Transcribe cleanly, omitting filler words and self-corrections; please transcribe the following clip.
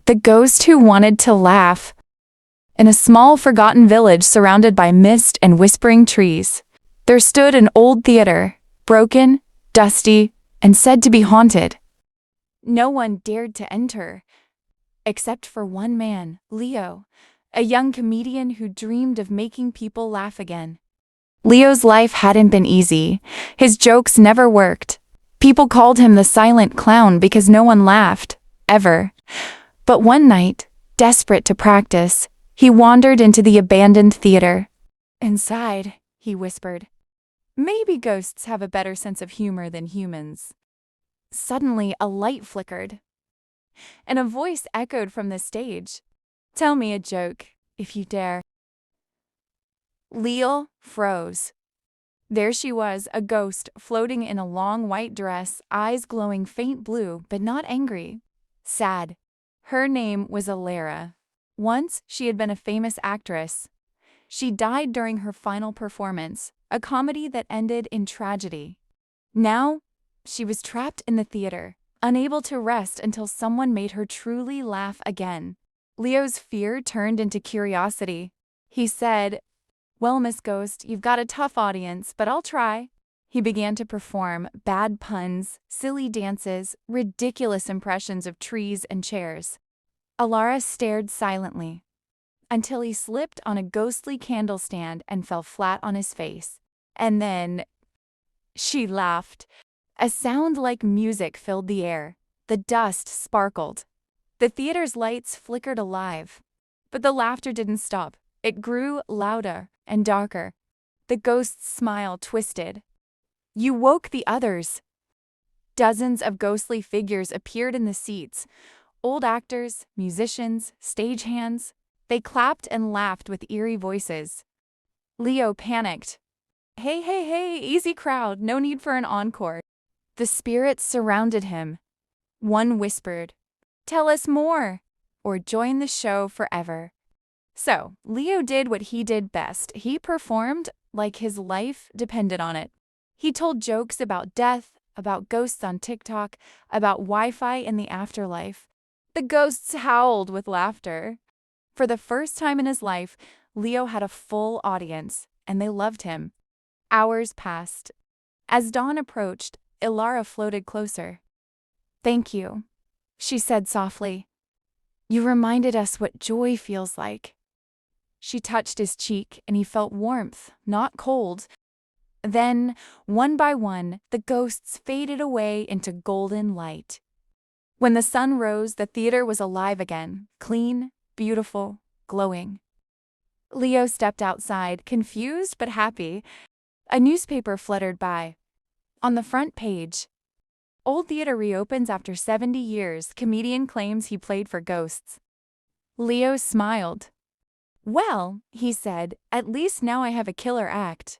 The ghost who wanted to laugh. In a small, forgotten village surrounded by mist and whispering trees, there stood an old theater, broken, dusty, and said to be haunted. No one dared to enter, except for one man, Leo, a young comedian who dreamed of making people laugh again. Leo's life hadn't been easy. His jokes never worked. People called him the silent clown because no one laughed, ever. But one night, desperate to practice, he wandered into the abandoned theater. Inside, he whispered, "Maybe ghosts have a better sense of humor than humans." Suddenly, a light flickered, and a voice echoed from the stage. "Tell me a joke, if you dare." Leo froze. There she was, a ghost, floating in a long white dress, eyes glowing faint blue, but not angry. Sad. Her name was Alara. Once, she had been a famous actress. She died during her final performance, a comedy that ended in tragedy. Now, she was trapped in the theater, unable to rest until someone made her truly laugh again. Leo's fear turned into curiosity. He said, "Well, Miss Ghost, you've got a tough audience, but I'll try." He began to perform bad puns, silly dances, ridiculous impressions of trees and chairs. Alara stared silently, until he slipped on a ghostly candle stand and fell flat on his face. And then she laughed. A sound like music filled the air. The dust sparkled. The theater's lights flickered alive. But the laughter didn't stop. It grew louder and darker. The ghost's smile twisted. "You woke the others." Dozens of ghostly figures appeared in the seats. Old actors, musicians, stagehands. They clapped and laughed with eerie voices. Leo panicked. "Hey, hey, hey, easy crowd, no need for an encore." The spirits surrounded him. One whispered, "Tell us more," or join the show forever. So, Leo did what he did best. He performed like his life depended on it. He told jokes about death, about ghosts on TikTok, about Wi-Fi in the afterlife. The ghosts howled with laughter. For the first time in his life, Leo had a full audience, and they loved him. Hours passed. As dawn approached, Alara floated closer. "Thank you," she said softly. "You reminded us what joy feels like." She touched his cheek, and he felt warmth, not cold. Then, one by one, the ghosts faded away into golden light. When the sun rose, the theater was alive again, clean, beautiful, glowing. Leo stepped outside, confused but happy. A newspaper fluttered by. On the front page, "Old theater reopens after 70 years. Comedian claims he played for ghosts." Leo smiled. "Well," he said, "at least now I have a killer act."